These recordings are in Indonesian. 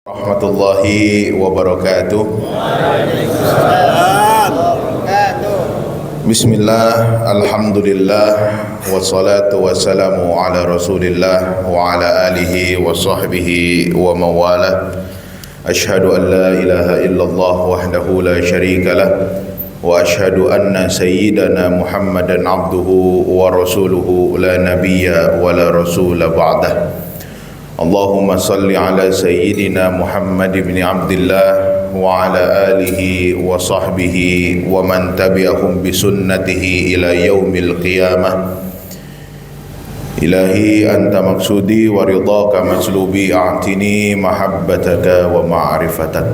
Rahmatullahi wabarakatuh. Bismillah, alhamdulillah, wassalatu wassalamu ala rasulillah wa ala alihi wa sahbihi wa mawala. Ashhadu an la ilaha illallah wahdahu la syarika lah, wa ashhadu anna sayyidana Muhammadan abduhu wa rasuluhu la nabiyya wa la rasula ba'dah. Allahumma salli ala sayyidina Muhammad ibn Abdullah wa ala alihi wa sahbihi wa man tabi'ahum bi sunnatihi ila yaumil qiyamah. Ilahi anta maksudi wa ridhaka maslubi a'tini mahabbataka wa ma'rifatak.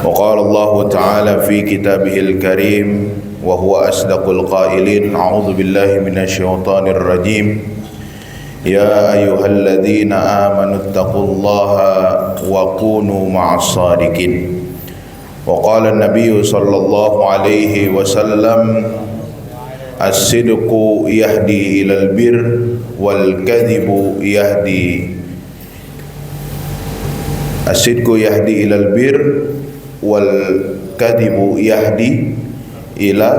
Wa qala Allah ta'ala fi kitabihil karim wa huwa asdaqul qailin, a'udzu billahi minasy syaithanir rajim. Ya ayyuhalladzina amanu taqullaha wa kunu ma'as shadiqin. Wa qala an-nabiyyu sallallahu alaihi wasallam, as-sidqu yahdi ilal bir wal kadhibu yahdi as-sidqu yahdi ilal bir wal kadhibu yahdi ila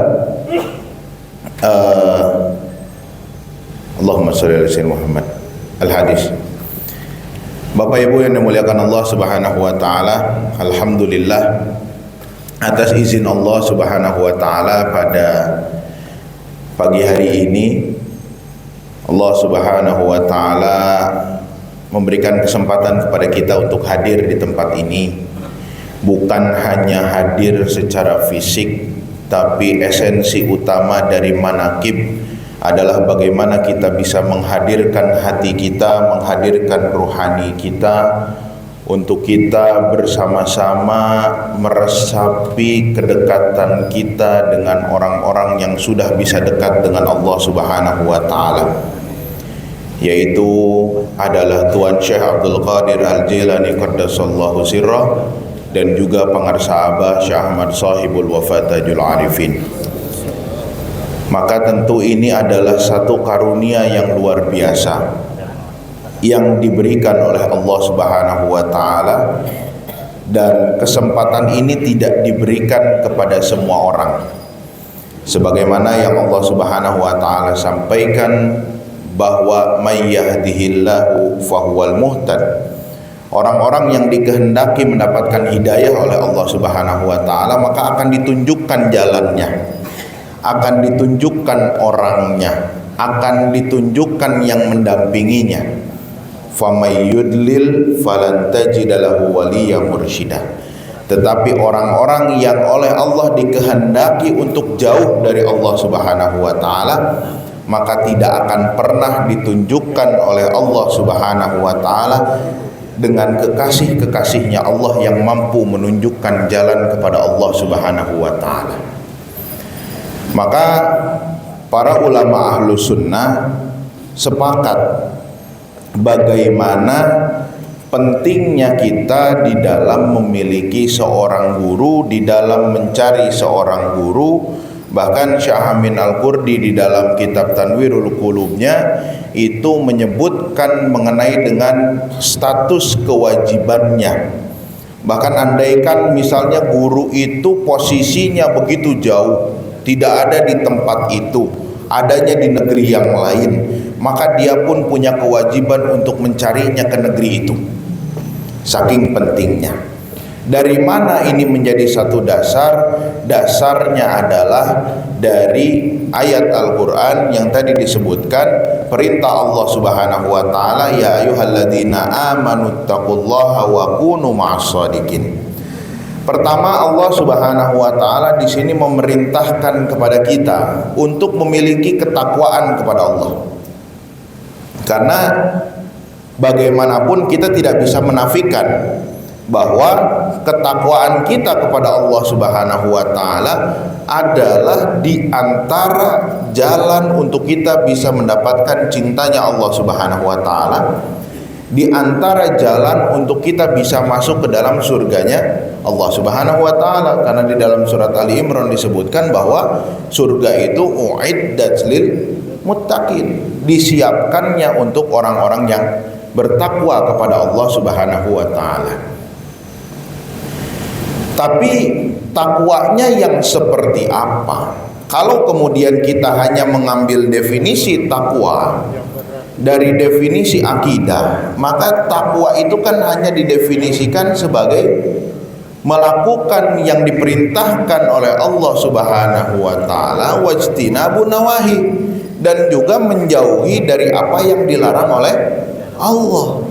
Allahumma shalli ala sayyidina Muhammad. Al-hadis. Bapak Ibu yang dimuliakan Allah Subhanahu wa taala, alhamdulillah atas izin Allah Subhanahu wa taala pada pagi hari ini Allah Subhanahu wa taala memberikan kesempatan kepada kita untuk hadir di tempat ini. Bukan hanya hadir secara fisik, tapi esensi utama dari manaqib adalah bagaimana kita bisa menghadirkan hati kita, menghadirkan rohani kita untuk kita bersama-sama meresapi kedekatan kita dengan orang-orang yang sudah bisa dekat dengan Allah Subhanahu wa taala, yaitu adalah Tuan Syekh Abdul Qadir Al-Jilani qaddasallahu sirrah dan juga pengarsa Abah Syekh Ahmad Sahibul Wafa Tajul Arifin. Maka tentu ini adalah satu karunia yang luar biasa yang diberikan oleh Allah Subhanahu wa taala, dan kesempatan ini tidak diberikan kepada semua orang. Sebagaimana yang Allah Subhanahu wa taala sampaikan bahwa may yahdihillahu fahuwal muhtad. Orang-orang yang dikehendaki mendapatkan hidayah oleh Allah Subhanahu wa taala, maka akan ditunjukkan jalannya, akan ditunjukkan orangnya, akan ditunjukkan yang mendampinginya. Famay yudlil falan tajida lahu waliyyan mursyida. Tetapi orang-orang yang oleh Allah dikehendaki untuk jauh dari Allah Subhanahu wa taala, maka tidak akan pernah ditunjukkan oleh Allah Subhanahu wa taala dengan kekasih-kekasihnya Allah yang mampu menunjukkan jalan kepada Allah Subhanahu wa taala. Maka para ulama ahlu sunnah sepakat bagaimana pentingnya kita di dalam memiliki seorang guru, di dalam mencari seorang guru. Bahkan Syekh Amin Al-Qurdi di dalam kitab Tanwirul Qulubnya itu menyebutkan mengenai dengan status kewajibannya. Bahkan andaikan misalnya guru itu posisinya begitu jauh, tidak ada di tempat itu, adanya di negeri yang lain, maka dia pun punya kewajiban untuk mencarinya ke negeri itu. Saking pentingnya. Dari mana ini menjadi satu dasar? Dasarnya adalah dari ayat Al-Quran yang tadi disebutkan, perintah Allah Subhanahu wa taala, ya ayyuhalladzina amanu taqullaha wa kunu ma'as shadiqin. Pertama, Allah Subhanahu wa taala di sini memerintahkan kepada kita untuk memiliki ketakwaan kepada Allah. Karena bagaimanapun kita tidak bisa menafikan bahwa ketakwaan kita kepada Allah Subhanahu wa taala adalah di antara jalan untuk kita bisa mendapatkan cintanya Allah Subhanahu wa taala, di antara jalan untuk kita bisa masuk ke dalam surganya Allah Subhanahu wa taala. Karena di dalam surat Ali Imran disebutkan bahwa surga itu uiddat lil muttaqin, disiapkannya untuk orang-orang yang bertakwa kepada Allah Subhanahu wa taala. Tapi takwanya yang seperti apa? Kalau kemudian kita hanya mengambil definisi takwa dari definisi akidah, maka takwa itu kan hanya didefinisikan sebagai melakukan yang diperintahkan oleh Allah Subhanahu wa taala, wajtinabun nawahi, dan juga menjauhi dari apa yang dilarang oleh Allah.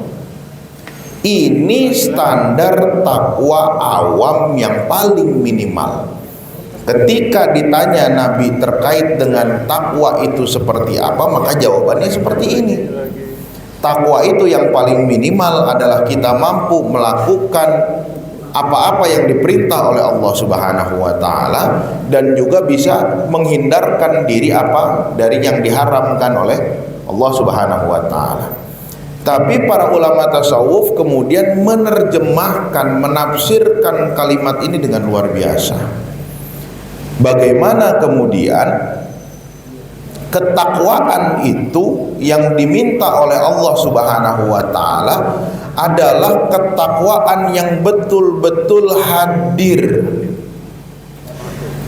Ini standar takwa awam yang paling minimal. Ketika ditanya Nabi terkait dengan takwa itu seperti apa, maka jawabannya seperti ini. Takwa itu yang paling minimal adalah kita mampu melakukan apa-apa yang diperintah oleh Allah Subhanahu wa taala dan juga bisa menghindarkan diri dari yang diharamkan oleh Allah Subhanahu wa taala. Tapi para ulama tasawuf kemudian menerjemahkan, menafsirkan kalimat ini dengan luar biasa. Bagaimana kemudian ketakwaan itu yang diminta oleh Allah Subhanahu wa taala adalah ketakwaan yang betul-betul hadir.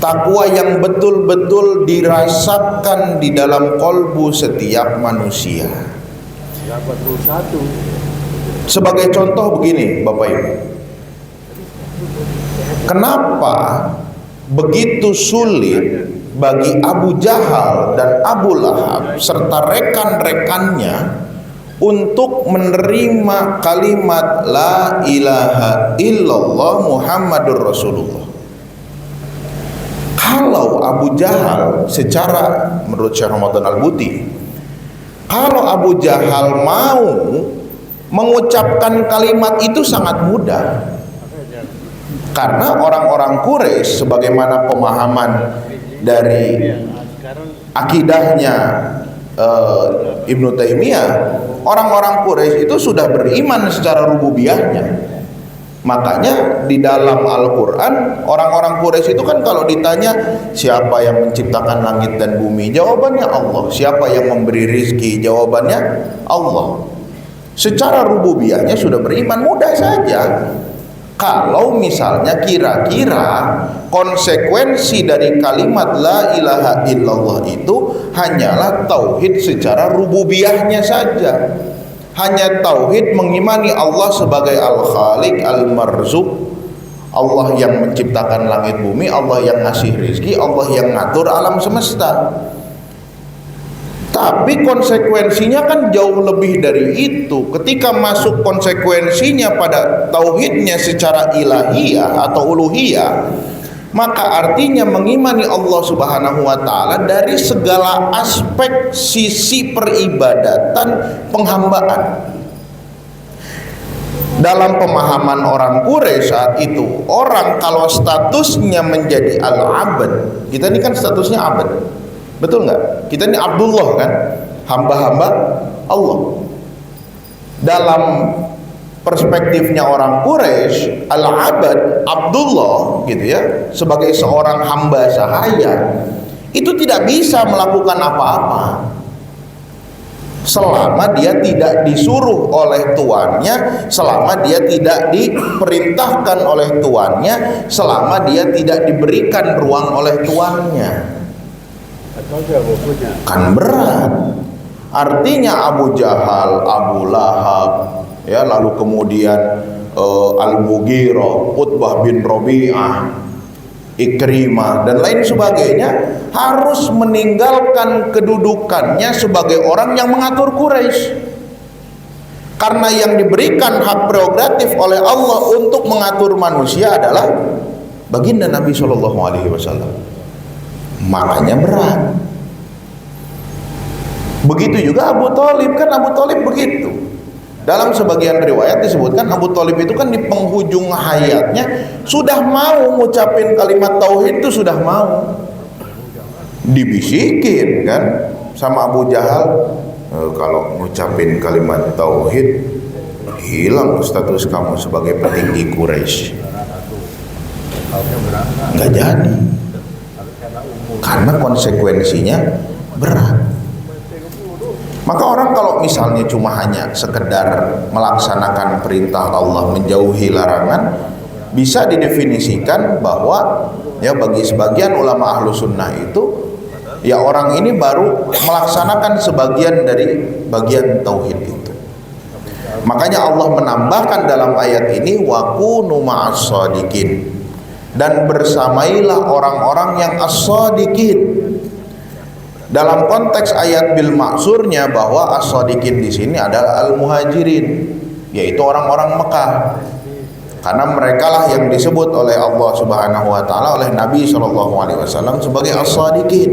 Takwa yang betul-betul dirasakan di dalam kolbu setiap manusia. Sebagai contoh begini Bapak Ibu, kenapa begitu sulit bagi Abu Jahal dan Abu Lahab serta rekan-rekannya untuk menerima kalimat la ilaha illallah Muhammadur Rasulullah? Kalau Abu Jahal, secara menurut Syekh Ramadan Al-Buti, kalau Abu Jahal mau mengucapkan kalimat itu sangat mudah. Karena orang-orang Quraisy, sebagaimana pemahaman dari akidahnya Ibnu Taimiyah, orang-orang Quraisy itu sudah beriman secara rububiyahnya. Makanya di dalam Al-Quran, orang-orang Quraisy itu kan kalau ditanya siapa yang menciptakan langit dan bumi, jawabannya Allah. Siapa yang memberi rizki, jawabannya Allah. Secara rububiyahnya sudah beriman, mudah saja. Kalau misalnya kira-kira konsekuensi dari kalimat la ilaha illallah itu hanyalah tauhid secara rububiyahnya saja, hanya tauhid mengimani Allah sebagai Al-Khaliq, Al-Marzuq, Allah yang menciptakan langit bumi, Allah yang ngasih rizki, Allah yang ngatur alam semesta. Tapi konsekuensinya kan jauh lebih dari itu. Ketika masuk konsekuensinya pada tauhidnya secara ilahiyah atau uluhiyah, maka artinya mengimani Allah Subhanahu wa taala dari segala aspek sisi peribadatan, penghambaan. Dalam pemahaman orang Quraisy saat itu, orang kalau statusnya menjadi al-abd, kita ini kan statusnya abd, betul nggak? Kita ini Abdullah kan, hamba-hamba Allah. Dalam perspektifnya orang Quraisy, al-abd, Abdullah gitu ya, sebagai seorang hamba sahaya, itu tidak bisa melakukan apa-apa selama dia tidak disuruh oleh tuannya, selama dia tidak diperintahkan oleh tuannya, selama dia tidak diberikan ruang oleh tuannya. Kan berat. Artinya Abu Jahal, Abu Lahab, ya, lalu kemudian Al-Mughirah, Utbah bin Rabi'ah, Ikrimah dan lain sebagainya harus meninggalkan kedudukannya sebagai orang yang mengatur Quraisy. Karena yang diberikan hak prerogatif oleh Allah untuk mengatur manusia adalah baginda Nabi Shallallahu Alaihi Wasallam. Makanya berat. Begitu juga Abu Thalib, kan Abu Thalib begitu. Dalam sebagian riwayat disebutkan Abu Thalib itu kan di penghujung hayatnya sudah mau ngucapin kalimat tauhid, itu sudah mau. Dibisikin kan sama Abu Jahal, kalau ngucapin kalimat tauhid hilang status kamu sebagai petinggi Quraisy. Nggak jadi. Karena konsekuensinya berat. Maka orang kalau misalnya cuma hanya sekedar melaksanakan perintah Allah, menjauhi larangan, bisa didefinisikan bahwa ya bagi sebagian ulama ahlu sunnah itu ya orang ini baru melaksanakan sebagian dari bagian tauhid itu. Makanya Allah menambahkan dalam ayat ini wa kunu ma'as shadiqin, dan bersamailah orang-orang yang as-shadiqin. Dalam konteks ayat bil maksurnya bahwa as-shadiqin di sini adalah al-muhajirin, yaitu orang-orang Mekah. Karena mereka lah yang disebut oleh Allah Subhanahu wa taala, oleh Nabi sallallahu alaihi wasallam sebagai as-shadiqin.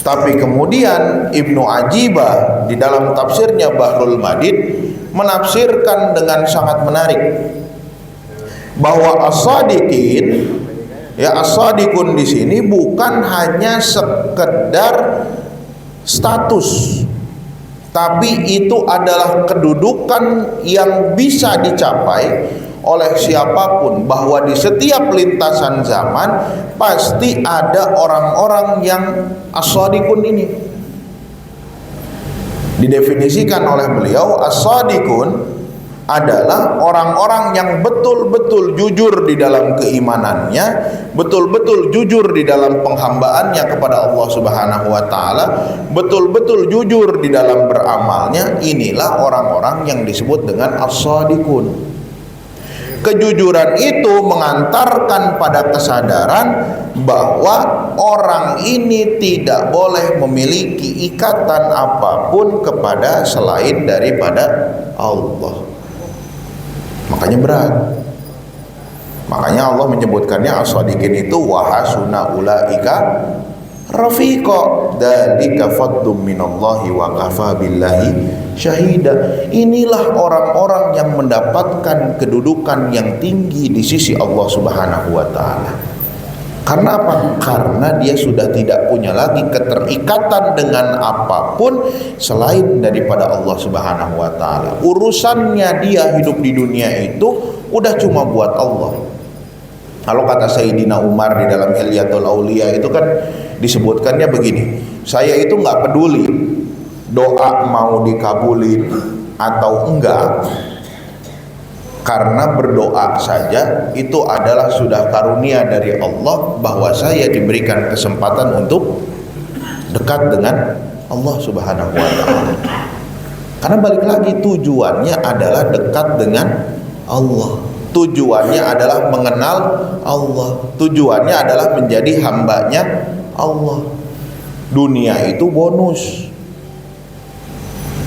Tapi kemudian Ibnu Ajibah di dalam tafsirnya Bahrul Madid menafsirkan dengan sangat menarik bahwa as-shadiqin, ya as-shadiqun di sini bukan hanya sekedar status, tapi itu adalah kedudukan yang bisa dicapai oleh siapapun, bahwa di setiap lintasan zaman pasti ada orang-orang yang as-shadiqun ini. Didefinisikan oleh beliau, as-shadiqun adalah orang-orang yang betul-betul jujur di dalam keimanannya, betul-betul jujur di dalam penghambaannya kepada Allah Subhanahu wa taala, betul-betul jujur di dalam beramalnya. Inilah orang-orang yang disebut dengan as-shadiqun. Kejujuran itu mengantarkan pada kesadaran bahwa orang ini tidak boleh memiliki ikatan apapun kepada selain daripada Allah. Makanya berat. Makanya Allah menyebutkannya as-shadiqin itu wa hasuna ulaika rafiqa, dzalika fadlun minallahi wa kafa billahi syahida. Inilah orang-orang yang mendapatkan kedudukan yang tinggi di sisi Allah Subhanahu wa taala. Karena apa? Karena dia sudah tidak punya lagi keterikatan dengan apapun selain daripada Allah Subhanahu wa taala. Urusannya dia hidup di dunia itu udah cuma buat Allah. Kalau kata Sayyidina Umar di dalam Hilyatul Auliya itu kan disebutkannya begini, saya itu nggak peduli doa mau dikabulin atau enggak, karena berdoa saja itu adalah sudah karunia dari Allah bahwa saya diberikan kesempatan untuk dekat dengan Allah Subhanahu wa taala. Karena balik lagi tujuannya adalah dekat dengan Allah. Tujuannya adalah mengenal Allah. Tujuannya adalah menjadi hambanya Allah. Dunia itu bonus.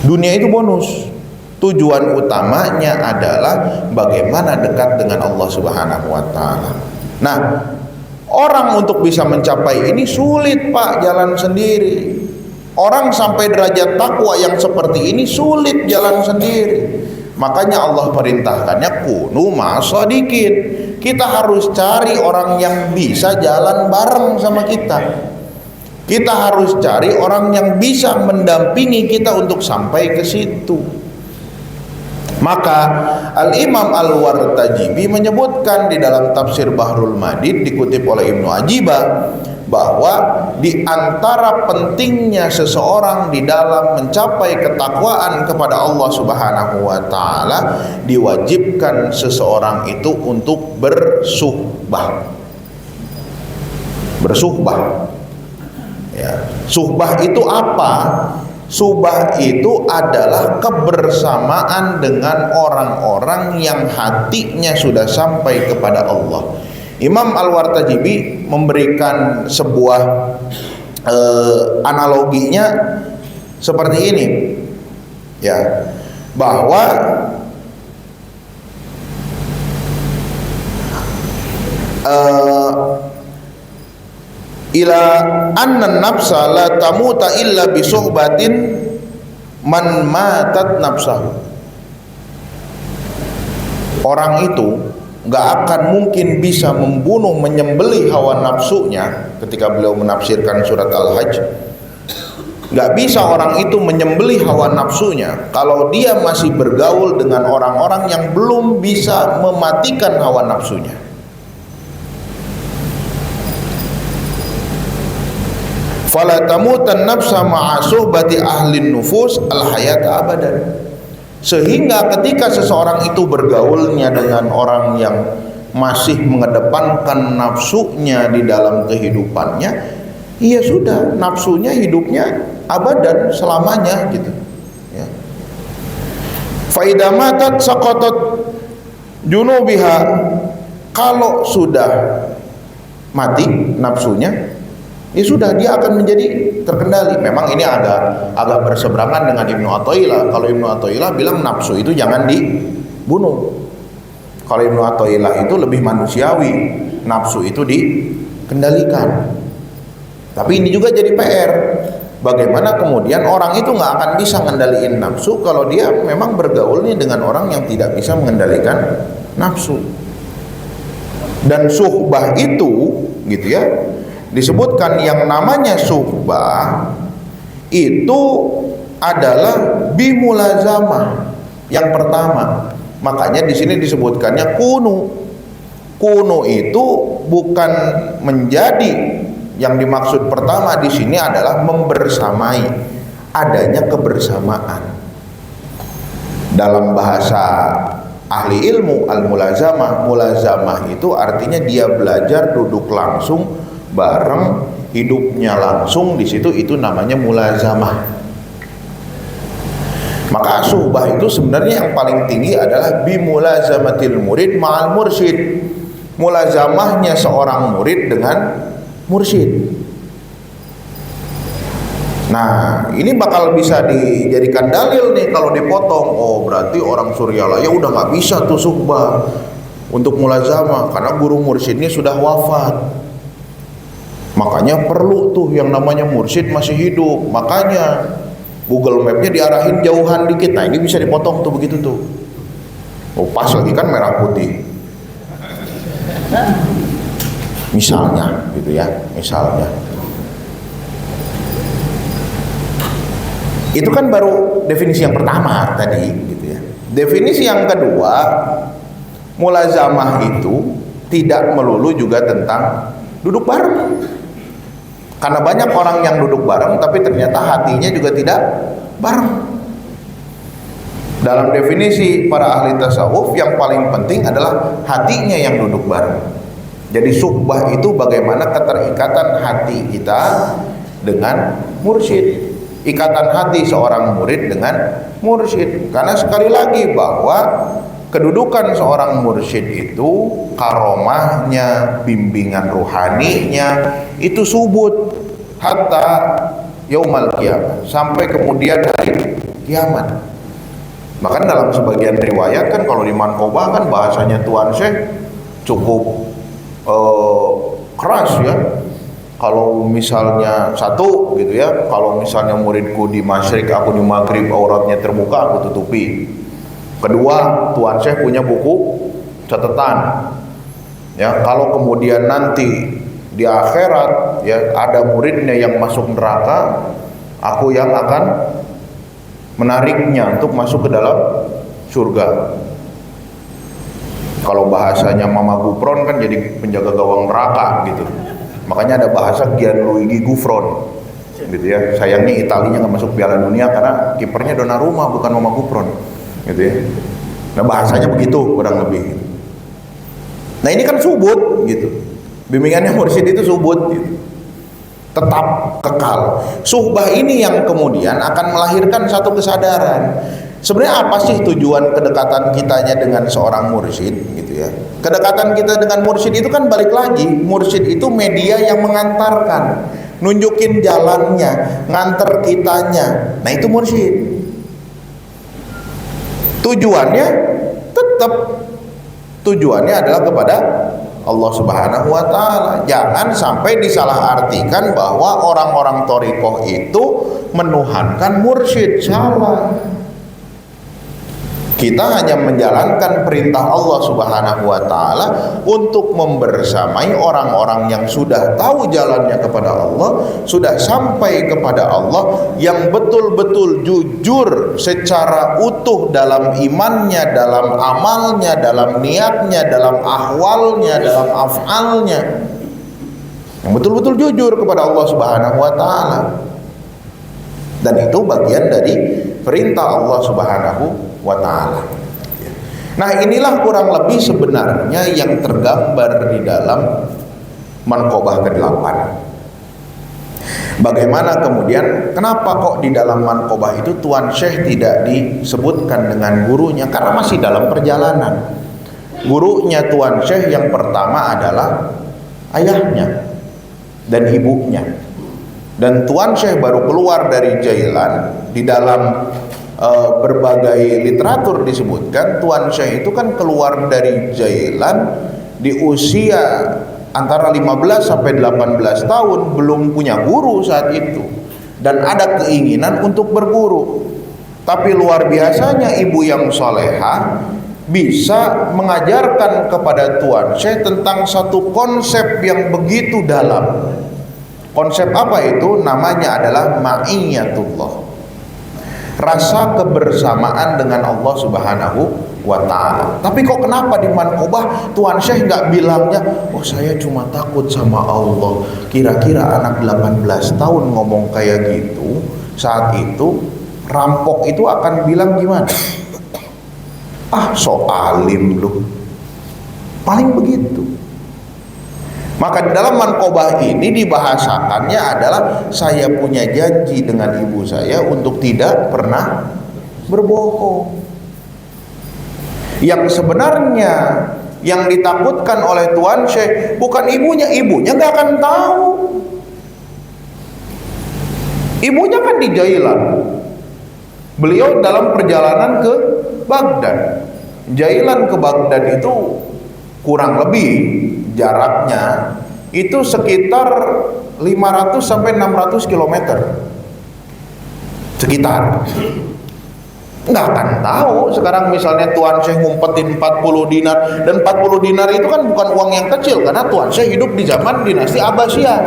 Dunia itu bonus. Tujuan utamanya adalah bagaimana dekat dengan Allah Subhanahu wa taala. Nah, orang untuk bisa mencapai ini sulit, Pak, jalan sendiri. Orang sampai derajat takwa yang seperti ini sulit jalan sendiri. Makanya Allah perintahkannya kunu ma'as-shadiqin. Kita harus cari orang yang bisa jalan bareng sama kita. Kita harus cari orang yang bisa mendampingi kita untuk sampai ke situ. Maka Al-Imam Al-Wartajibi menyebutkan di dalam tafsir Bahrul Madid dikutip oleh Ibnu Ajibah bahwa di antara pentingnya seseorang di dalam mencapai ketakwaan kepada Allah Subhanahu wa taala, diwajibkan seseorang itu untuk bersuhbah. Bersuhbah. Ya, suhbah itu apa? Suhbah itu adalah kebersamaan dengan orang-orang yang hatinya sudah sampai kepada Allah. Imam Al-Wartajibi memberikan sebuah analoginya seperti ini, ya, bahwa ila anna nafsa la tamuta illa bi suhbatin man matat nafsahu. Orang itu gak akan mungkin bisa membunuh, menyembelih hawa nafsunya. Ketika beliau menafsirkan surat Al-Hajj, gak bisa orang itu menyembelih hawa nafsunya kalau dia masih bergaul dengan orang-orang yang belum bisa mematikan hawa nafsunya. Fala tamutan nafsa ma'a suhbati ahlin nufus al-hayata abadan. Sehingga ketika seseorang itu bergaulnya dengan orang yang masih mengedepankan nafsunya di dalam kehidupannya, iya sudah, nafsunya hidupnya abadan, selamanya gitu ya. Fa idza matat saqatat junubiha, kalau sudah mati nafsunya, ya sudah, dia akan menjadi terkendali. Memang ini agak berseberangan dengan Ibnu Athaillah. Kalau Ibnu Athaillah bilang nafsu itu jangan dibunuh. Kalau Ibnu Athaillah itu lebih manusiawi, nafsu itu dikendalikan. Tapi ini juga jadi PR. Bagaimana kemudian orang itu nggak akan bisa mengendalikan nafsu kalau dia memang bergaulnya dengan orang yang tidak bisa mengendalikan nafsu. Dan suhbah itu gitu ya, disebutkan yang namanya suhbah itu adalah bimulazamah yang pertama. Makanya di sini disebutkannya kunu. Kunu itu bukan menjadi, yang dimaksud pertama di sini adalah membersamai, adanya kebersamaan. Dalam bahasa ahli ilmu al-mulazamah, mulazamah itu artinya dia belajar duduk langsung bareng, hidupnya langsung di situ, itu namanya mulazamah. Maka suhbah itu sebenarnya yang paling tinggi adalah bimulazamatil murid ma'al mursyid, mulazamahnya seorang murid dengan mursyid. Nah, ini bakal bisa dijadikan dalil nih kalau dipotong. Oh, berarti orang Suryalaya udah nggak bisa tuh suhbah untuk mulazamah karena guru mursyidnya sudah wafat. Makanya perlu tuh yang namanya mursyid masih hidup. Makanya Google Mapnya diarahin jauhan dikit. Nah, ini bisa dipotong tuh begitu tuh. Oh, pas lagi kan merah putih. Misalnya gitu ya, misalnya. Itu kan baru definisi yang pertama tadi gitu ya. Definisi yang kedua, mulazamah itu tidak melulu juga tentang duduk bareng. Karena banyak orang yang duduk bareng tapi ternyata hatinya juga tidak bareng. Dalam definisi para ahli tasawuf, yang paling penting adalah hatinya yang duduk bareng. Jadi suhbah itu bagaimana keterikatan hati kita dengan mursyid, ikatan hati seorang murid dengan mursyid. Karena sekali lagi bahwa kedudukan seorang mursyid itu, karomahnya, bimbingan ruhaninya itu subut hatta yaumal qiyamah, sampai kemudian hari kiamat. Bahkan dalam sebagian riwayat kan kalau di Mankoba kan bahasanya Tuan Syekh cukup keras ya. Kalau misalnya satu gitu ya, kalau misalnya muridku di masyrik, aku di maghrib, auratnya terbuka, aku tutupi. Kedua, Tuan Syekh punya buku catatan. Ya, kalau kemudian nanti di akhirat ya ada muridnya yang masuk neraka, aku yang akan menariknya untuk masuk ke dalam surga. Kalau bahasanya Mama Gufron kan jadi penjaga gawang neraka gitu. Makanya ada bahasa Gianluigi Gufron gitu ya. Sayangnya Italinya nggak masuk Piala Dunia karena kipernya Donnarumma bukan Mama Gufron gitu ya. Nah, bahasanya begitu kurang lebih. Nah, ini kan subut gitu. Bimbingannya mursyid itu subut gitu. Tetap kekal. Suhbah ini yang kemudian akan melahirkan satu kesadaran. Sebenarnya apa sih tujuan kedekatan kitanya dengan seorang mursyid gitu ya? Kedekatan kita dengan mursyid itu kan balik lagi, mursyid itu media yang mengantarkan, nunjukin jalannya, nganter kitanya. Nah, itu mursyid. Tujuannya adalah kepada Allah Subhanahu wa taala. Jangan sampai disalahartikan bahwa orang-orang thariqah itu menuhankan mursyid, salah. Kita hanya menjalankan perintah Allah Subhanahu wa taala untuk membersamai orang-orang yang sudah tahu jalannya kepada Allah, sudah sampai kepada Allah, yang betul-betul jujur secara utuh dalam imannya, dalam amalnya, dalam niatnya, dalam ahwalnya, dalam af'alnya. yang betul-betul jujur kepada Allah Subhanahu wa taala. Dan itu bagian dari perintah Allah Subhanahu wa taala. Nah, inilah kurang lebih sebenarnya yang tergambar di dalam Manqobah ke-8. Bagaimana kemudian, kenapa kok di dalam Manqobah itu Tuan Syekh tidak disebutkan dengan gurunya? Karena masih dalam perjalanan. Gurunya Tuan Syekh yang pertama adalah ayahnya dan ibunya. Dan Tuan Syekh baru keluar dari Jailan. Di dalam berbagai literatur disebutkan Tuan Syekh itu kan keluar dari Jailan di usia antara 15 sampai 18 tahun, belum punya guru saat itu, dan ada keinginan untuk berguru. Tapi luar biasanya ibu yang soleha bisa mengajarkan kepada Tuan Syekh tentang satu konsep yang begitu dalam. Konsep apa itu? Namanya adalah ma'iyatullah, rasa kebersamaan dengan Allah Subhanahu wa ta'ala. Tapi kok kenapa di Manqobah Tuan Syekh nggak bilangnya, oh saya cuma takut sama Allah. Kira-kira anak 18 tahun ngomong kayak gitu, saat itu rampok itu akan bilang gimana? Ah, so alim lu. Paling begitu. Maka di dalam Manqobah ini dibahasakannya adalah saya punya janji dengan ibu saya untuk tidak pernah berbohong. Yang sebenarnya yang ditakutkan oleh Tuan Syekh bukan ibunya, ibunya nggak akan tahu. Ibunya kan di Jailan, beliau dalam perjalanan ke Baghdad. Jailan ke Baghdad itu kurang lebih jaraknya itu sekitar 500 sampai 600 km sekitar. Nggak akan tahu sekarang misalnya Tuan Syekh ngumpetin 40 dinar, dan 40 dinar itu kan bukan uang yang kecil karena Tuan Syekh hidup di zaman dinasti Abbasiyah.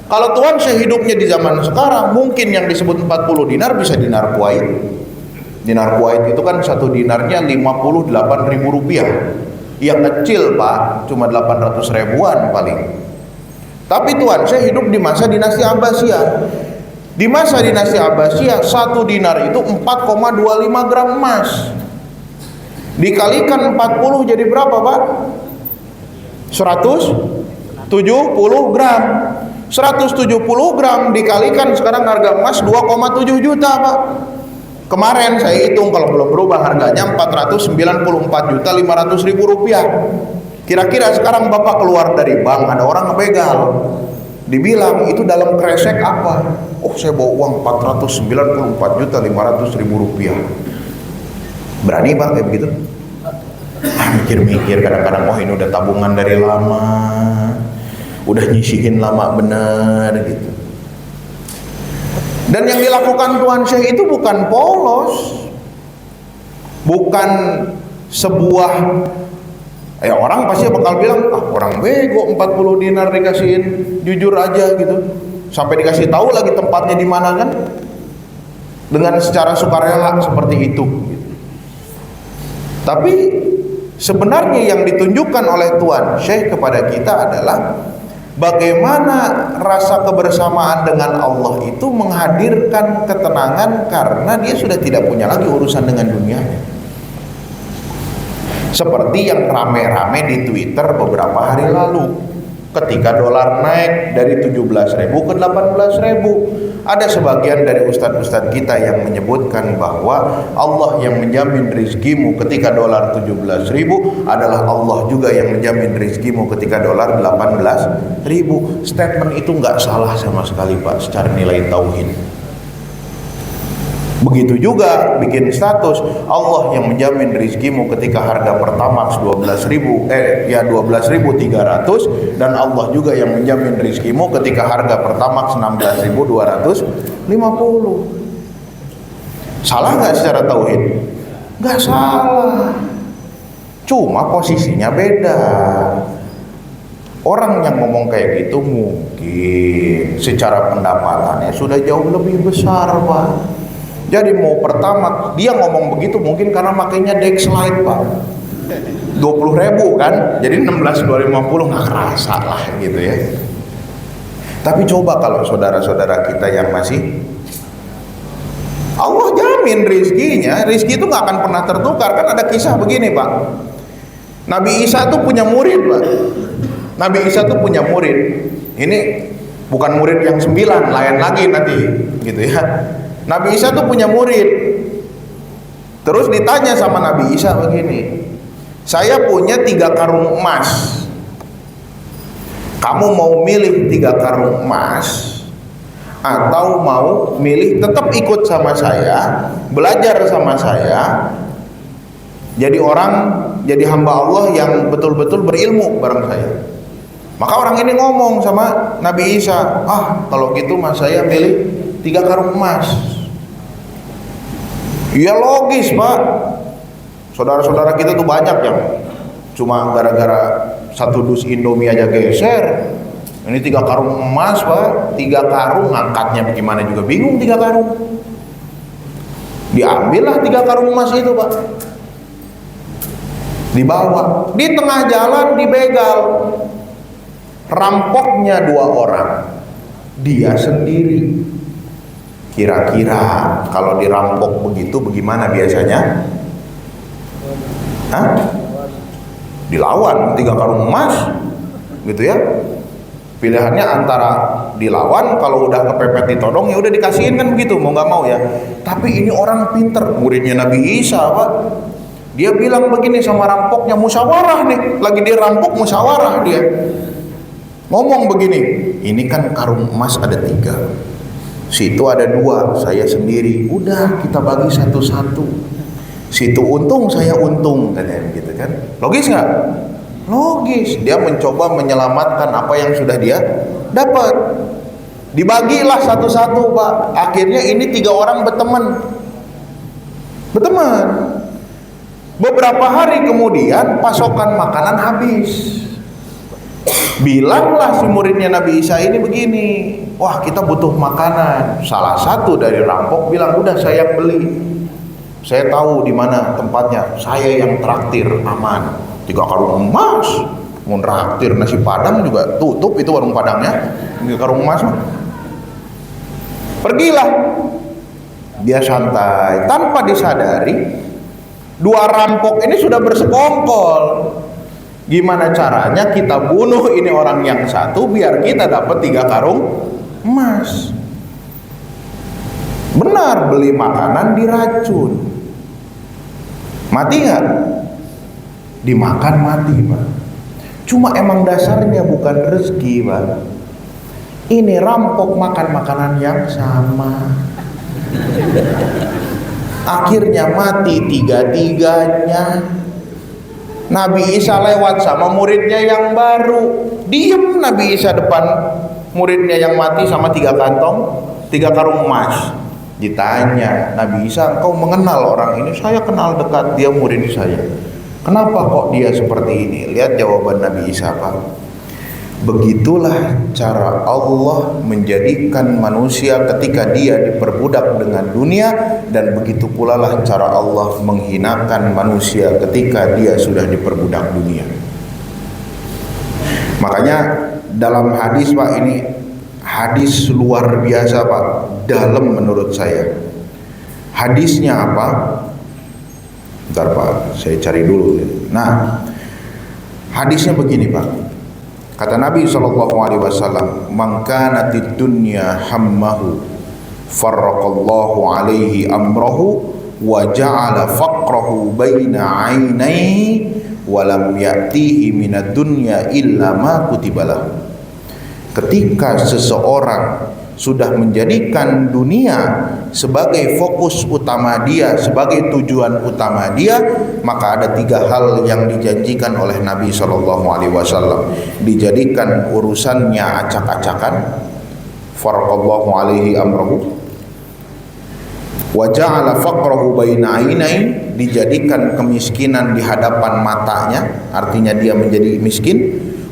Kalau Tuan Syekh hidupnya di zaman sekarang, mungkin yang disebut 40 dinar bisa dinar Kuwait. Dinar Kuwait itu kan satu dinarnya 58.000 rupiah. Yang kecil Pak, cuma 800 ribuan paling. Tapi Tuan Syekh hidup di masa dinasti Abbasiyah. Di masa dinasti Abbasiyah, satu dinar itu 4,25 gram emas. Dikalikan 40 jadi berapa Pak? 170 gram. 170 gram dikalikan sekarang harga emas 2,7 juta Pak. Kemarin saya hitung kalau belum berubah harganya 494.500.000 rupiah. Kira-kira sekarang Bapak keluar dari bank, ada orang ngebegal, dibilang itu dalam kresek apa? Oh saya bawa uang 494.500.000 rupiah. Berani Bang kayak begitu? Mikir-mikir kadang-kadang, oh ini udah tabungan dari lama, udah nyisihin lama bener gitu. Dan yang dilakukan Tuan Syekh itu bukan polos, bukan sebuah orang pasti bakal bilang, ah orang bego 40 dinar dikasihin, jujur aja gitu. Sampai dikasih tahu lagi tempatnya di mana kan, dengan secara sukarela seperti itu gitu. Tapi sebenarnya yang ditunjukkan oleh Tuan Syekh kepada kita adalah bagaimana rasa kebersamaan dengan Allah itu menghadirkan ketenangan karena dia sudah tidak punya lagi urusan dengan dunianya. Seperti yang rame-rame di Twitter beberapa hari lalu, ketika dolar naik dari 17.000 ke 18.000, ada sebagian dari ustadz-ustadz kita yang menyebutkan bahwa Allah yang menjamin rizkimu ketika dolar 17.000 adalah Allah juga yang menjamin rizkimu ketika dolar 18.000. Statement itu nggak salah sama sekali Pak secara nilai tauhid. Begitu juga bikin status Allah yang menjamin rizkimu ketika harga Pertamax 12.300 dan Allah juga yang menjamin rizkimu ketika harga Pertamax 16.250. Salah nggak secara tauhid? Nggak salah, cuma posisinya beda. Orang yang ngomong kayak gitu mungkin secara pendapatannya sudah jauh lebih besar Pak. Jadi mau Pertamax, dia ngomong begitu mungkin karena makainya Dexlite Pak, 20.000 kan, jadi 16.250 nggak kerasa lah gitu ya. Tapi coba kalau saudara-saudara kita yang masih, Allah jamin rizkinya, rizki itu gak akan pernah tertukar. Kan ada kisah begini Pak, Nabi Isa tuh punya murid Pak. Nabi Isa tuh punya murid. Ini bukan murid yang 9, lain lagi nanti gitu ya. Nabi Isa tuh punya murid. Terus ditanya sama Nabi Isa begini, saya punya 3 karung emas, kamu mau milih 3 karung emas atau mau milih tetap ikut sama saya, belajar sama saya, jadi orang, jadi hamba Allah yang betul-betul berilmu bareng saya? Maka orang ini ngomong sama Nabi Isa, kalau gitu mas saya milih 3 karung emas. Ya logis Pak, saudara-saudara kita tuh banyak yang cuma gara-gara 1 dus Indomie aja geser. Ini 3 karung emas Pak, 3 karung ngangkatnya bagaimana juga bingung 3 karung. Diambillah 3 karung emas itu Pak, dibawa, di tengah jalan dibegal. Rampoknya 2 orang, dia sendiri. Kira-kira kalau dirampok begitu bagaimana biasanya? Dilawan 3 karung emas gitu ya. Pilihannya antara dilawan, kalau udah kepepet ditodong ya udah dikasihin kan begitu, mau nggak mau ya. Tapi ini orang pinter, muridnya Nabi Isa Pak. Dia bilang begini sama rampoknya, musyawarah nih, lagi dirampok musyawarah dia. Ngomong begini, ini kan karung emas ada 3, situ ada 2, saya sendiri, udah kita bagi satu-satu, situ untung saya untung, katanya gitu kan. Logis nggak? Logis. Dia mencoba menyelamatkan apa yang sudah dia dapat. Dibagilah satu-satu Pak. Akhirnya ini 3 orang berteman. Beberapa hari kemudian pasokan makanan habis. Bilanglah si muridnya Nabi Isa ini begini, wah kita butuh makanan. Salah satu dari rampok bilang, udah saya beli, saya tahu di mana tempatnya, saya yang traktir, aman. 3 karung emas, mau traktir nasi padang juga tutup itu warung padangnya. 3 karung emas. Pergilah, dia santai, tanpa disadari 2 rampok ini sudah bersekongkol. Gimana caranya kita bunuh ini orang yang satu biar kita dapat 3 karung emas. Benar, beli makanan diracun. Mati nggak? Dimakan mati Pak. Cuma emang dasarnya bukan rezeki Pak. Ini rampok makan makanan yang sama. Akhirnya mati 3-tiganya. Nabi Isa lewat sama muridnya yang baru, diem Nabi Isa depan muridnya yang mati sama 3 kantong, 3 karung emas. Ditanya Nabi Isa, engkau mengenal orang ini? Saya kenal dekat, dia murid saya. Kenapa kok dia seperti ini? Lihat jawaban Nabi Isa Pak. Begitulah cara Allah menjadikan manusia ketika dia diperbudak dengan dunia, dan begitu pula lah cara Allah menghinakan manusia ketika dia sudah diperbudak dunia. Makanya dalam hadis Pak, ini hadis luar biasa Pak, dalam menurut saya. Hadisnya apa? Bentar Pak, saya cari dulu. Nah, hadisnya begini Pak. Kata Nabi SAW, "Man kanatid dunya hammahu, farraqallahu alaihi amrahu, wa ja'ala faqrahu baina 'ainaihi, wa lam ya'tihi minad dunya illa ma kutibalah." Ketika seseorang sudah menjadikan dunia sebagai fokus utama dia, sebagai tujuan utama dia, maka ada 3 hal yang dijanjikan oleh Nabi SAW. Dijadikan urusannya acak-acakan, farqallahu alaihi amrahu, wa ja'ala faqrahu baina 'ainai, dijadikan kemiskinan di hadapan matanya, artinya dia menjadi miskin.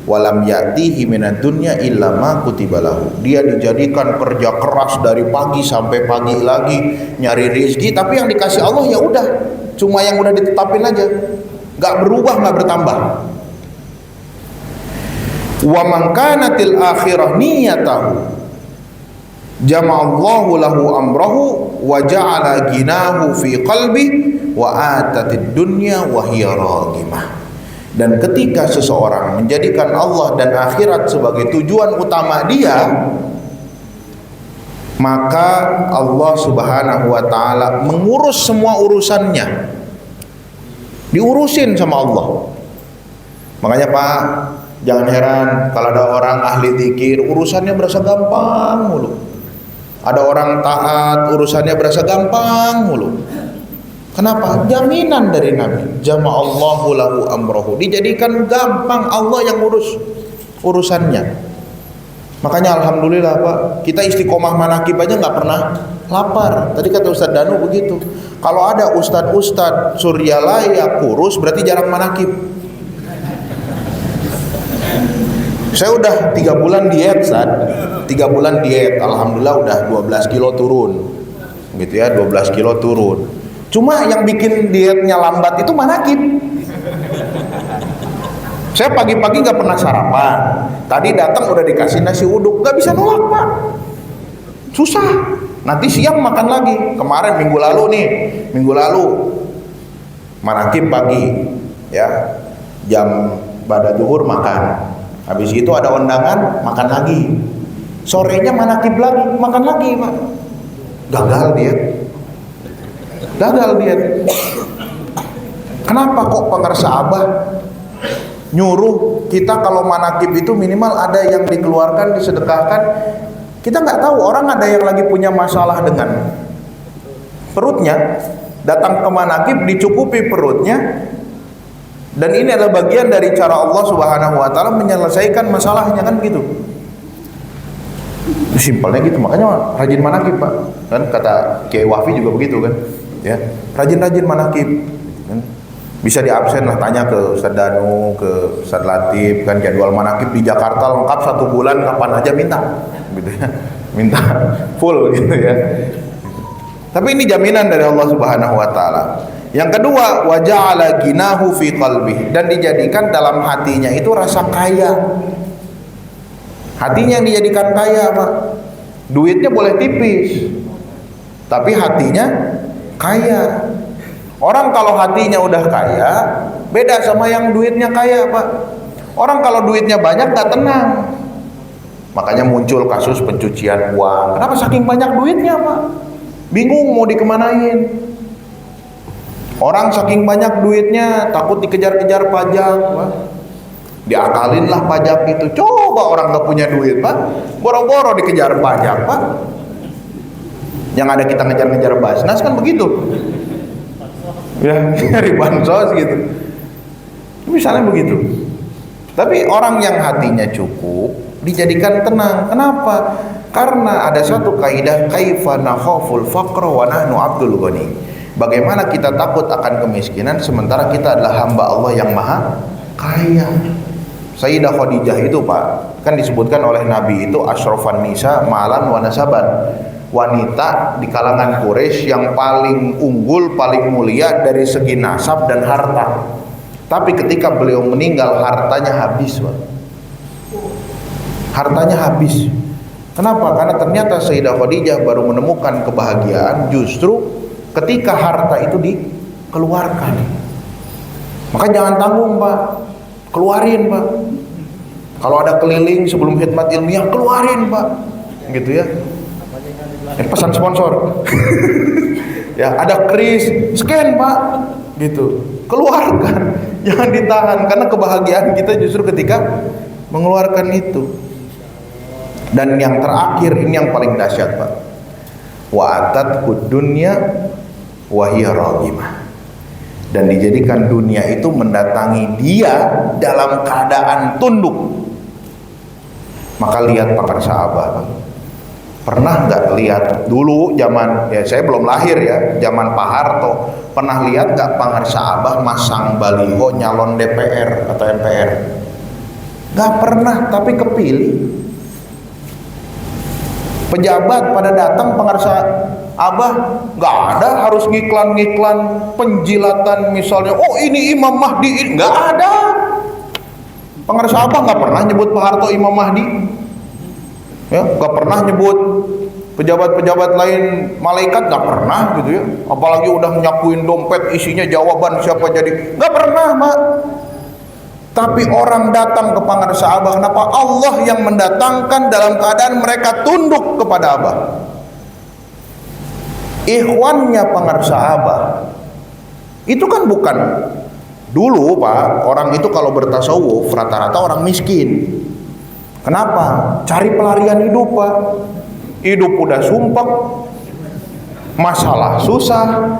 Walam ya'tihi minad dunya illa ma kutibalahu, dia dijadikan kerja keras dari pagi sampai pagi lagi nyari rezeki, tapi yang dikasih Allah ya udah cuma yang udah ditetapin aja, nggak berubah, nggak bertambah. Wa man kanatil akhirah niyatahu jama'allahu lahu amrahu wa ja'ala ginahu fi qalbi wa atatid dunya wa hiya raghimah. Dan ketika seseorang menjadikan Allah dan akhirat sebagai tujuan utama dia, maka Allah Subhanahu wa taala mengurus semua urusannya. Diurusin sama Allah. Makanya Pak, jangan heran kalau ada orang ahli zikir urusannya berasa gampang mulu. Ada orang taat urusannya berasa gampang mulu. Kenapa? Jaminan dari Nabi. Jama'allahu lahu amrahu. Dijadikan gampang, Allah yang urus urusannya. Makanya alhamdulillah Pak, kita istiqomah manakib aja nggak pernah lapar. Tadi kata Ustadz Danu begitu. Kalau ada ustadz Suryalaya kurus berarti jarang manakib. Saya udah 3 bulan diet, 3 bulan diet. Alhamdulillah udah 12 kilo turun. Gitu ya, 12 kilo turun. Cuma yang bikin dietnya lambat itu manakib. Saya pagi-pagi nggak pernah sarapan. Tadi datang udah dikasih nasi uduk, nggak bisa nolak Pak. Susah. Nanti siang makan lagi. Kemarin minggu lalu manakib pagi, ya jam pada zuhur makan. Habis itu ada undangan, makan lagi. Sorenya manakib lagi, makan lagi Pak. Gagal diet. Kenapa kok pengarsa Abah nyuruh kita kalau manakib itu minimal ada yang dikeluarkan, disedekahkan. Kita nggak tahu orang ada yang lagi punya masalah dengan perutnya, datang ke manakib dicukupi perutnya, dan ini adalah bagian dari cara Allah Subhanahu wa taala menyelesaikan masalahnya, kan gitu. Simpelnya gitu, makanya rajin manakib Pak. Kan kata Kiai Wafi juga begitu kan. Ya, rajin-rajin manakib. Kan? Bisa di absen lah, tanya ke Ustadz Danu, ke Ustadz Latif, kan jadwal manakib di Jakarta lengkap 1 bulan, kapan aja minta, gitu ya, minta full gitu ya. Tapi ini jaminan dari Allah Subhanahu wa taala. Yang kedua, wa ja'ala ginahu fi qalbi, dan dijadikan dalam hatinya itu rasa kaya. Hatinya yang dijadikan kaya, Pak. Duitnya boleh tipis, tapi hatinya kaya. Orang kalau hatinya udah kaya, beda sama yang duitnya kaya, Pak. Orang kalau duitnya banyak gak tenang. Makanya muncul kasus pencucian uang. Kenapa? Saking banyak duitnya, Pak. Bingung mau dikemanain. Orang saking banyak duitnya takut dikejar-kejar pajak, Pak. Diakalin lah pajak itu. Coba orang gak punya duit, Pak, boro-boro dikejar pajak, Pak. Yang ada kita ngejar-ngejar Basnas kan begitu. Ya, nyari bansos gitu. Misalnya begitu. Tapi orang yang hatinya cukup dijadikan tenang. Kenapa? Karena ada satu kaidah, kaifa nakhaful faqra wa nahnu abdul ghani. Bagaimana kita takut akan kemiskinan sementara kita adalah hamba Allah yang maha kaya. Sayyidah Khadijah itu, Pak, kan disebutkan oleh Nabi itu asyrafan nisa malan wa nasaban. Wanita di kalangan Quraisy yang paling unggul, paling mulia dari segi nasab dan harta. Tapi ketika beliau meninggal, hartanya habis, Pak. Hartanya habis. Kenapa? Karena ternyata Sayyidah Khadijah baru menemukan kebahagiaan justru ketika harta itu dikeluarkan. Maka jangan tanggung, Pak. Keluarin, Pak. Kalau ada keliling sebelum khidmat ilmiah, keluarin, Pak. Gitu ya. Pesan sponsor. Ya, ada kris, scan, Pak. Gitu. Keluarkan. Jangan ditahan, karena kebahagiaan kita justru ketika mengeluarkan itu. Dan yang terakhir ini yang paling dahsyat, Pak. Wa atatkud dunya wa hiya raghimah. Dan dijadikan dunia itu mendatangi dia dalam keadaan tunduk. Maka lihat para sahabat, Pak. Pernah nggak lihat dulu zaman, ya saya belum lahir ya, zaman Pak Harto, pernah lihat nggak Pangarsa Abah masang baliho nyalon DPR atau MPR? Nggak pernah, tapi kepilih. Pejabat pada datang Pangarsa Abah, nggak ada harus ngiklan-ngiklan penjilatan misalnya, oh ini Imam Mahdi, nggak ada. Pengarang sahabat nggak pernah nyebut Pak Harto Imam Mahdi, ya, nggak pernah nyebut pejabat-pejabat lain malaikat, nggak pernah gitu ya. Apalagi udah nyakuin dompet isinya jawaban siapa jadi, nggak pernah, Pak. Tapi orang datang ke Pangar Saabah, kenapa? Allah yang mendatangkan dalam keadaan mereka tunduk kepada Abah. Ikhwannya Pangar Saabah itu kan bukan dulu, Pak, orang itu kalau bertasawuf rata-rata orang miskin. Kenapa? Cari pelarian hidup, Pak. Hidup udah sumpek, masalah susah,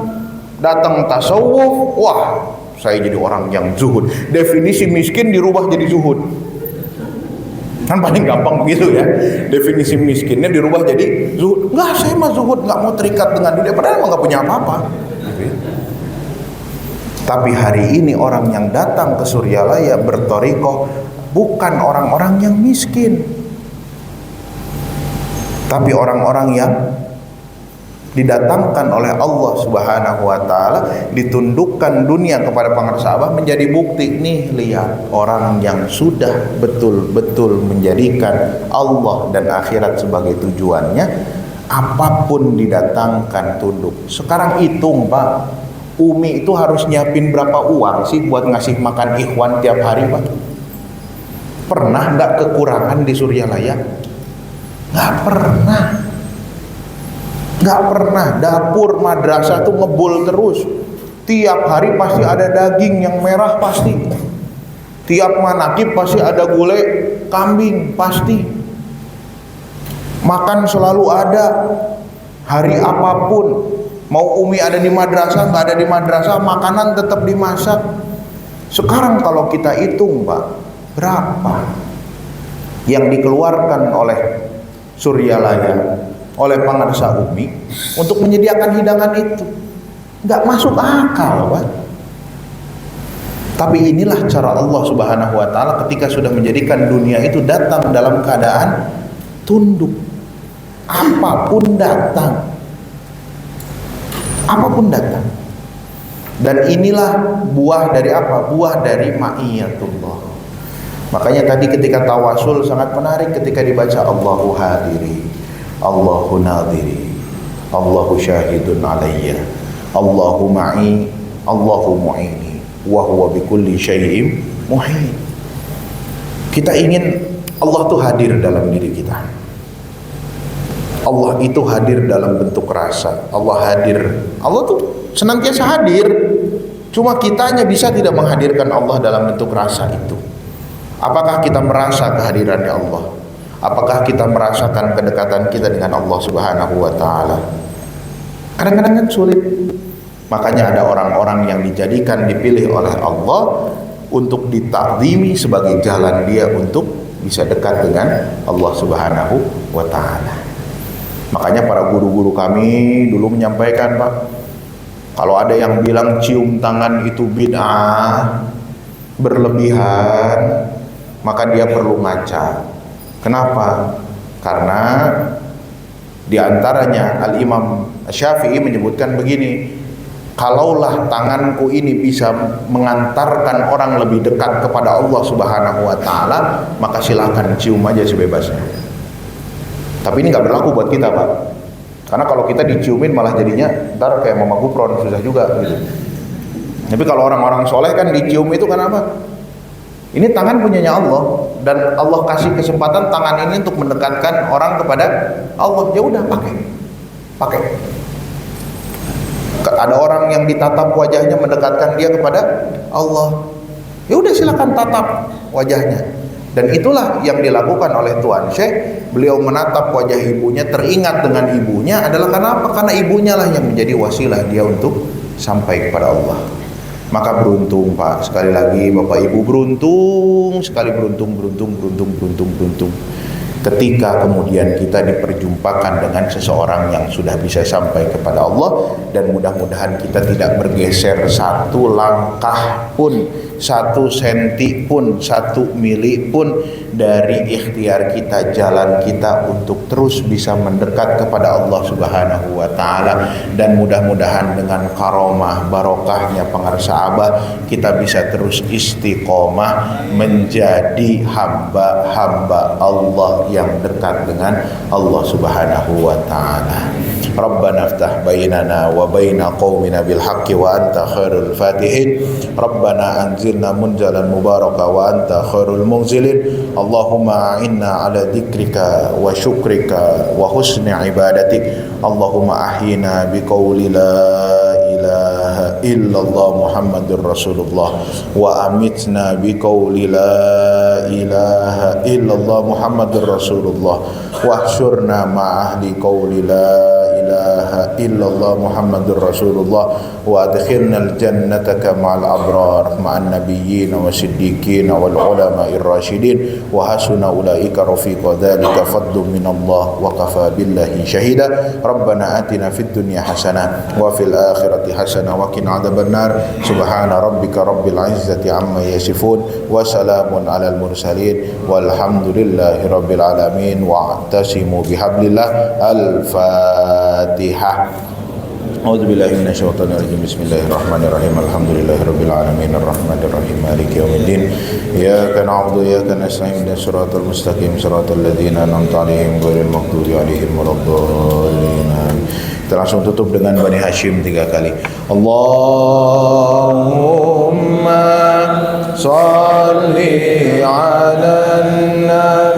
datang tasawuf, wah, saya jadi orang yang zuhud. Definisi miskin dirubah jadi zuhud. Kan paling gampang begitu ya. Definisi miskinnya dirubah jadi zuhud. Enggak, saya mah zuhud, nggak mau terikat dengan dunia, padahal emang nggak punya apa-apa. Tapi hari ini orang yang datang ke Suryalaya bertorikoh bukan orang-orang yang miskin, tapi orang-orang yang didatangkan oleh Allah Subhanahu wa taala, ditundukkan dunia kepada Pangar Saabah menjadi bukti. Nih, lihat orang yang sudah betul-betul menjadikan Allah dan akhirat sebagai tujuannya, apapun didatangkan tunduk. Sekarang hitung, Pak, Umi itu harus nyiapin berapa uang sih buat ngasih makan ikhwan tiap hari, Pak? Pernah nggak kekurangan di Suryalaya? Nggak pernah. Nggak pernah. Dapur madrasah tuh ngebul terus. Tiap hari pasti ada daging yang merah pasti. Tiap manakib pasti ada gulai kambing pasti. Makan selalu ada. Hari apapun, mau Umi ada di madrasah, nggak ada di madrasah, makanan tetap dimasak. Sekarang kalau kita hitung, Pak, berapa yang dikeluarkan oleh Suryalaya, oleh Pangarsa Umi untuk menyediakan hidangan itu? Nggak masuk akal, Pak. Tapi inilah cara Allah Subhanahu wa taala ketika sudah menjadikan dunia itu datang dalam keadaan tunduk. Apapun datang. Apapun datang. Dan inilah buah dari apa? Buah dari ma'iyatullah. Makanya tadi ketika tawasul sangat menarik ketika dibaca Allahu hadiri, Allahu nadiri, Allahu syahidun alayya, Allahu ma'i, Allahu mu'ini, wa huwa bikulli syai'im muhin. Kita ingin Allah tuh hadir dalam diri kita. Allah itu hadir dalam bentuk rasa. Allah hadir. Allah tuh senantiasa hadir. Cuma kitanya bisa tidak menghadirkan Allah dalam bentuk rasa itu. Apakah kita merasa kehadirannya Allah? Apakah kita merasakan kedekatan kita dengan Allah Subhanahu wa taala? Kadang-kadang kan sulit. Makanya ada orang-orang yang dijadikan, dipilih oleh Allah untuk ditakzimi sebagai jalan dia untuk bisa dekat dengan Allah Subhanahu wa taala. Makanya para guru-guru kami dulu menyampaikan, Pak, kalau ada yang bilang cium tangan itu bid'ah, berlebihan, maka dia perlu ngaca. Kenapa? Karena diantaranya Al-Imam Syafi'i menyebutkan begini, kalaulah tanganku ini bisa mengantarkan orang lebih dekat kepada Allah Subhanahu wa taala, maka silakan cium aja sebebasnya. Tapi ini nggak berlaku buat kita, Pak. Karena kalau kita diciumin malah jadinya ntar kayak Mama Gupron, susah juga gitu. Tapi kalau orang-orang soleh kan dicium itu kan apa? Ini tangan punyanya Allah, dan Allah kasih kesempatan tangan ini untuk mendekatkan orang kepada Allah. Ya udah, pakai. Ada orang yang ditatap wajahnya mendekatkan dia kepada Allah. Ya udah, silakan tatap wajahnya. Dan itulah yang dilakukan oleh Tuan Syekh. Beliau menatap wajah ibunya, teringat dengan ibunya adalah karena apa? Karena ibunya lah yang menjadi wasilah dia untuk sampai kepada Allah. Maka beruntung, Pak, sekali lagi Bapak Ibu, beruntung sekali, beruntung ketika kemudian kita diperjumpakan dengan seseorang yang sudah bisa sampai kepada Allah. Dan mudah-mudahan kita tidak bergeser satu langkah pun, 1 senti pun, 1 mili pun dari ikhtiar kita, jalan kita untuk terus bisa mendekat kepada Allah Subhanahu wa taala. Dan mudah-mudahan dengan karomah barokahnya pengarsaabah kita bisa terus istiqomah menjadi hamba-hamba Allah yang dekat dengan Allah Subhanahu wa taala. Rabbana iftah bainana wa baina qaumina bil haqqi wa anta khairul fatihin. Rabbana anzilna munzalan mubaraka wa anta khairul munzilin. Allahumma a'inna ala dzikrika wa syukrika wa husni ibadatik. Allahumma ahyina biqauli la ilaha illallah Muhammadur Rasulullah wa amitna biqauli la ilaha illallah Muhammadur Rasulullah wa ahsyurna ma ahli qauli la ilaha illallah Muhammadur Rasulullah wa adkhilnal jannataka ma'al abrar ma'an nabiyyin wa siddiqin wal ulama'ir rasyidin wa hasuna ulaika rafiqa dzalika fadlun minallah wa kafa billahi syahida. Rabbana atina fid dunya hasanah wa fil akhirati hasanah wa qina adzabannar. Subhana rabbika rabbil izzati amma yasifun wa salamun alal mursalin walhamdulillahi rabbil alamin wa atasimu bihablillah. Al-Fatihah. A'udzubillahi minasyaitonir rajim. Bismillahirrahmanirrahim. Alhamdulillahirabbil alamin arrahmanir rahim maliki yaumiddin. Iyyaka na'budu wa iyyaka nasta'in ihdinas siratal mustaqim siratal ladzina an'amta 'alaihim ghairil maghdubi 'alaihim waladdallin. Kita langsung tutup dengan Bani Hashim 3 kali. Allahumma shalli 'alan nabi